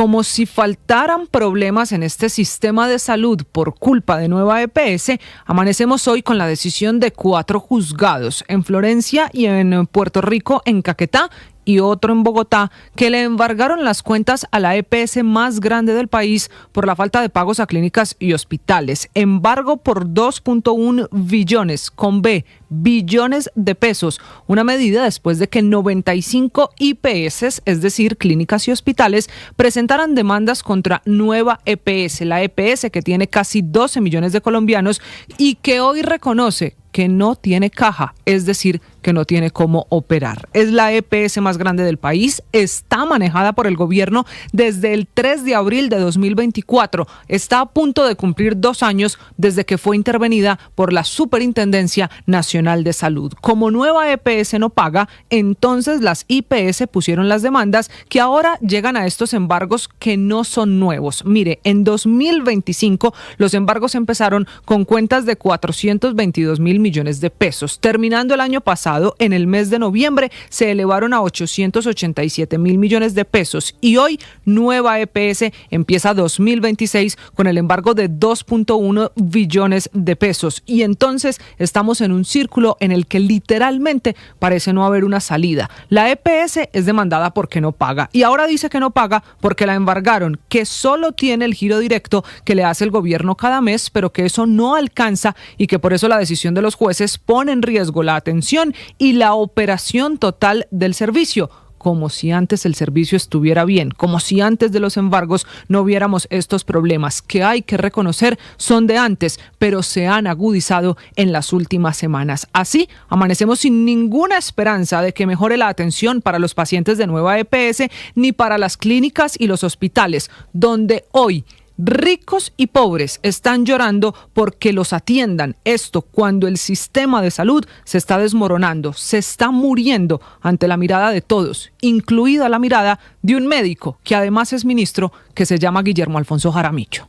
Como si faltaran problemas en este sistema de salud por culpa de Nueva EPS, amanecemos hoy con la decisión de 4 juzgados en Florencia y en Puerto Rico, en Caquetá, y otro en Bogotá, que le embargaron las cuentas a la EPS más grande del país por la falta de pagos a clínicas y hospitales. Embargo por 2.1 billones, con B, billones de pesos. Una medida después de que 95 IPS, es decir, clínicas y hospitales, presentaran demandas contra Nueva EPS, la EPS que tiene casi 12 millones de colombianos y que hoy reconoce que no tiene caja, es decir, que no tiene cómo operar. Es la EPS más grande del país, está manejada por el gobierno desde el 3 de abril de 2024. Está a punto de cumplir 2 años desde que fue intervenida por la Superintendencia Nacional de Salud. Como Nueva EPS no paga, entonces las IPS pusieron las demandas que ahora llegan a estos embargos que no son nuevos. Mire, en 2025 los embargos empezaron con cuentas de 422.000 millones de pesos. Terminando el año pasado, en el mes de noviembre, se elevaron a 887.000 millones de pesos y hoy Nueva EPS empieza 2026 con el embargo de 2.1 billones de pesos y entonces estamos en un círculo en el que literalmente parece no haber una salida. La EPS es demandada porque no paga y ahora dice que no paga porque la embargaron, que solo tiene el giro directo que le hace el gobierno cada mes, pero que eso no alcanza y que por eso la decisión de los jueces pone en riesgo la atención y la operación total del servicio, como si antes el servicio estuviera bien, como si antes de los embargos no viéramos estos problemas que hay que reconocer son de antes, pero se han agudizado en las últimas semanas. Así, amanecemos sin ninguna esperanza de que mejore la atención para los pacientes de Nueva EPS ni para las clínicas y los hospitales, donde hoy ricos y pobres están llorando porque los atiendan. Esto cuando el sistema de salud se está desmoronando, se está muriendo ante la mirada de todos, incluida la mirada de un médico que además es ministro, que se llama Guillermo Alfonso Jaramillo.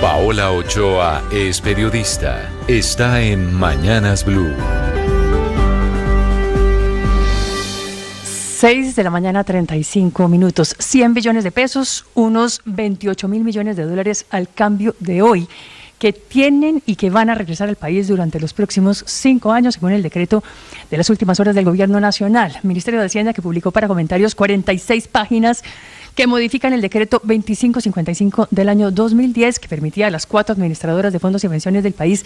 Paola Ochoa es periodista. Está en Mañanas Blue. 6 de la mañana, 35 minutos. 100 billones de pesos, unos 28.000 millones de dólares al cambio de hoy, que tienen y que van a regresar al país durante los próximos 5 años, según el decreto de las últimas horas del Gobierno Nacional. Ministerio de Hacienda, que publicó para comentarios 46 páginas que modifican el decreto 2555 del año 2010, que permitía a las 4 administradoras de fondos y pensiones del país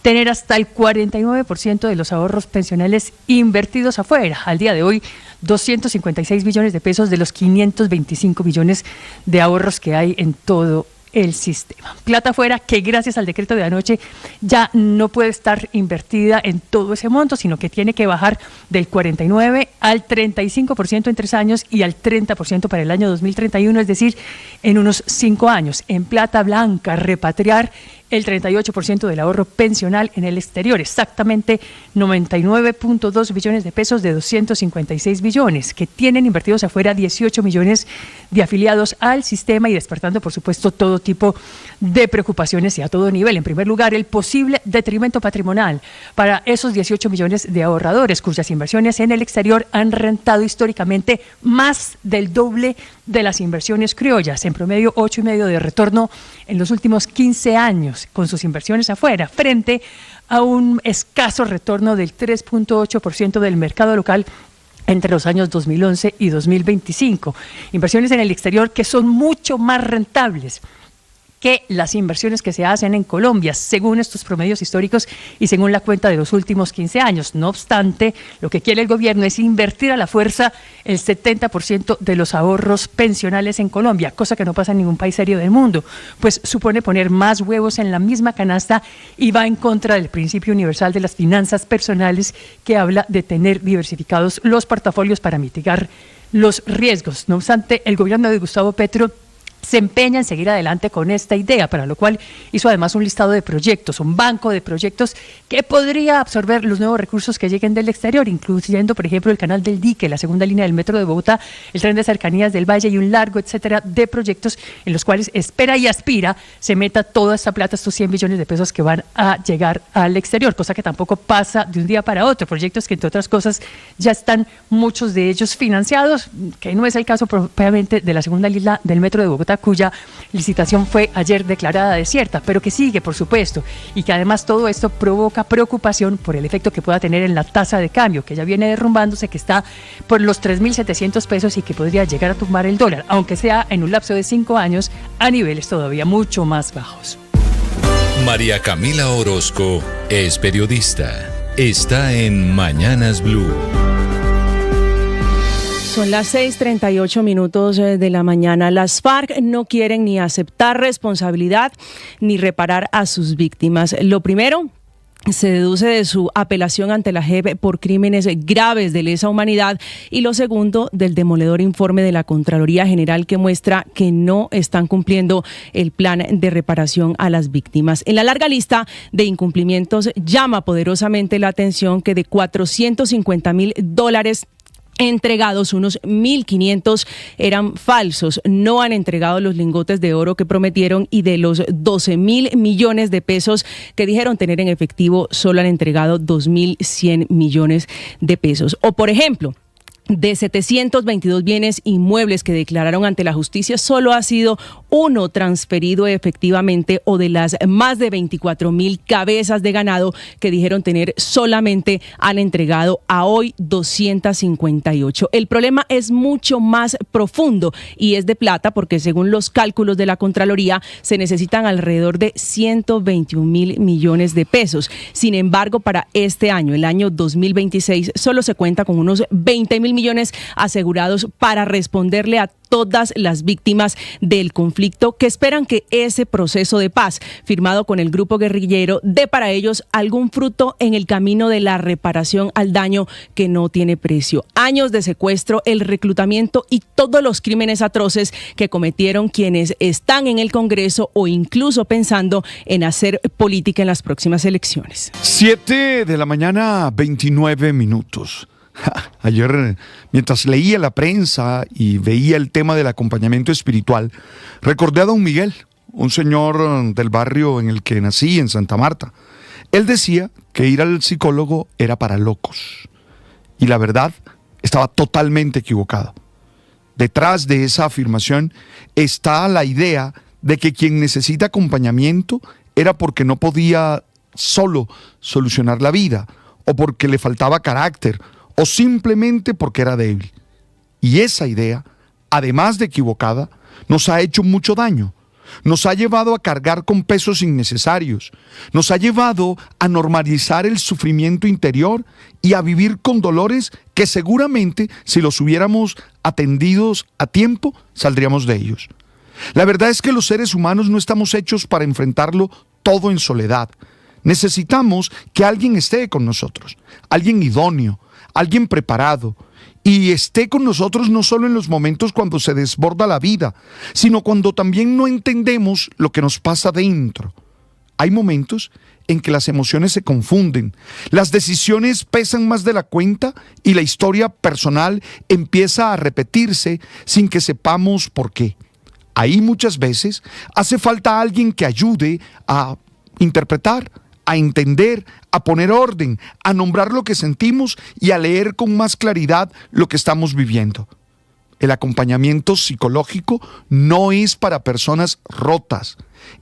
tener hasta el 49% de los ahorros pensionales invertidos afuera. Al día de hoy, 256 billones de pesos de los 525 billones de ahorros que hay en todo el sistema. Plata afuera que gracias al decreto de anoche ya no puede estar invertida en todo ese monto, sino que tiene que bajar del 49 al 35% en 3 años y al 30% para el año 2031, es decir, en unos 5 años. En plata blanca, repatriar el 38% del ahorro pensional en el exterior, exactamente 99.2 billones de pesos de 256 billones, que tienen invertidos afuera 18 millones de afiliados al sistema y despertando, por supuesto, todo tipo de preocupaciones y a todo nivel. En primer lugar, el posible detrimento patrimonial para esos 18 millones de ahorradores cuyas inversiones en el exterior han rentado históricamente más del doble de las inversiones criollas, en promedio 8,5% de retorno en los últimos 15 años con sus inversiones afuera, frente a un escaso retorno del 3.8% del mercado local entre los años 2011 y 2025. Inversiones en el exterior que son mucho más rentables que las inversiones que se hacen en Colombia, según estos promedios históricos y según la cuenta de los últimos 15 años. No obstante, lo que quiere el gobierno es invertir a la fuerza el 70% de los ahorros pensionales en Colombia, cosa que no pasa en ningún país serio del mundo, pues supone poner más huevos en la misma canasta y va en contra del principio universal de las finanzas personales, que habla de tener diversificados los portafolios para mitigar los riesgos. No obstante, el gobierno de Gustavo Petro se empeña en seguir adelante con esta idea, para lo cual hizo además un listado de proyectos, un banco de proyectos que podría absorber los nuevos recursos que lleguen del exterior, incluyendo, por ejemplo, el Canal del Dique, la segunda línea del metro de Bogotá, el tren de cercanías del Valle y un largo, etcétera, de proyectos en los cuales espera y aspira se meta toda esta plata, estos 100 billones de pesos que van a llegar al exterior, cosa que tampoco pasa de un día para otro. Proyectos que, entre otras cosas, ya están muchos de ellos financiados, que no es el caso propiamente de la segunda línea del metro de Bogotá, cuya licitación fue ayer declarada desierta, pero que sigue, por supuesto, y que además todo esto provoca preocupación por el efecto que pueda tener en la tasa de cambio, que ya viene derrumbándose, que está por los 3.700 pesos y que podría llegar a tumbar el dólar, aunque sea en un lapso de 5 años, a niveles todavía mucho más bajos. María Camila Orozco es periodista. Está en Mañanas Blue. Son las 6:38 de la mañana. Las FARC no quieren ni aceptar responsabilidad ni reparar a sus víctimas. Lo primero se deduce de su apelación ante la JEP por crímenes graves de lesa humanidad, y lo segundo del demoledor informe de la Contraloría General, que muestra que no están cumpliendo el plan de reparación a las víctimas. En la larga lista de incumplimientos llama poderosamente la atención que de $450,000 entregados, unos 1.500 eran falsos. No han entregado los lingotes de oro que prometieron, y de los 12.000 millones de pesos que dijeron tener en efectivo, solo han entregado 2.100 millones de pesos. O, por ejemplo, de 722 bienes inmuebles que declararon ante la justicia, solo ha sido uno transferido efectivamente, o de las más de 24.000 cabezas de ganado que dijeron tener, solamente han entregado a hoy 258. El problema es mucho más profundo y es de plata, porque según los cálculos de la Contraloría se necesitan alrededor de 121.000 millones de pesos. Sin embargo, para este año, el año 2026, solo se cuenta con unos 20.000 millones asegurados para responderle a todas las víctimas del conflicto, que esperan que ese proceso de paz firmado con el grupo guerrillero dé para ellos algún fruto en el camino de la reparación al daño que no tiene precio. Años de secuestro, el reclutamiento y todos los crímenes atroces que cometieron quienes están en el Congreso o incluso pensando en hacer política en las próximas elecciones. 7:29 a.m. Ayer, mientras leía la prensa y veía el tema del acompañamiento espiritual, recordé a don Miguel, un señor del barrio en el que nací, en Santa Marta. Él decía que ir al psicólogo era para locos. Y la verdad, estaba totalmente equivocado. Detrás de esa afirmación está la idea de que quien necesita acompañamiento era porque no podía solo solucionar la vida, o porque le faltaba carácter, o simplemente porque era débil. Y esa idea, además de equivocada, nos ha hecho mucho daño. Nos ha llevado a cargar con pesos innecesarios. Nos ha llevado a normalizar el sufrimiento interior y a vivir con dolores que seguramente, si los hubiéramos atendidos a tiempo, saldríamos de ellos. La verdad es que los seres humanos no estamos hechos para enfrentarlo todo en soledad. Necesitamos que alguien esté con nosotros, alguien idóneo, alguien preparado, y esté con nosotros no solo en los momentos cuando se desborda la vida, sino cuando también no entendemos lo que nos pasa dentro. Hay momentos en que las emociones se confunden, las decisiones pesan más de la cuenta y la historia personal empieza a repetirse sin que sepamos por qué. Ahí muchas veces hace falta alguien que ayude a interpretar, a entender, a poner orden, a nombrar lo que sentimos y a leer con más claridad lo que estamos viviendo. El acompañamiento psicológico no es para personas rotas,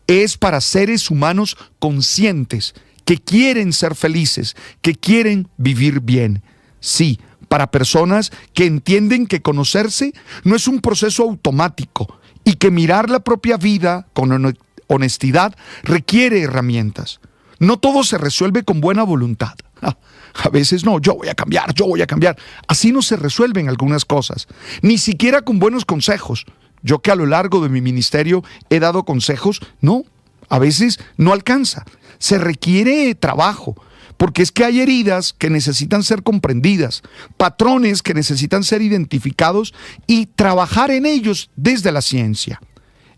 es para seres humanos conscientes, que quieren ser felices, que quieren vivir bien. Sí, para personas que entienden que conocerse no es un proceso automático y que mirar la propia vida con honestidad requiere herramientas. No todo se resuelve con buena voluntad. A veces no, yo voy a cambiar. Así no se resuelven algunas cosas, ni siquiera con buenos consejos. Yo, que a lo largo de mi ministerio he dado consejos, no, a veces no alcanza. Se requiere trabajo, porque es que hay heridas que necesitan ser comprendidas, patrones que necesitan ser identificados y trabajar en ellos desde la ciencia.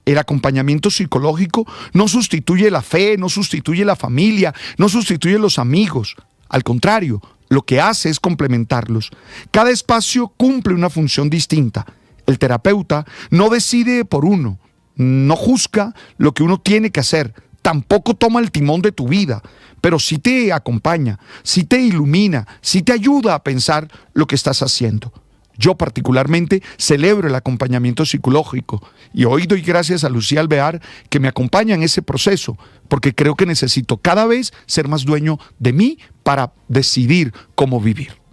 El acompañamiento psicológico no sustituye la fe, no sustituye la familia, no sustituye los amigos. Al contrario, lo que hace es complementarlos. Cada espacio cumple una función distinta. El terapeuta no decide por uno, no juzga lo que uno tiene que hacer, tampoco toma el timón de tu vida, pero sí te acompaña, sí te ilumina, sí te ayuda a pensar lo que estás haciendo. Yo particularmente celebro el acompañamiento psicológico y hoy doy gracias a Lucía Alvear que me acompaña en ese proceso, porque creo que necesito cada vez ser más dueño de mí para decidir cómo vivir.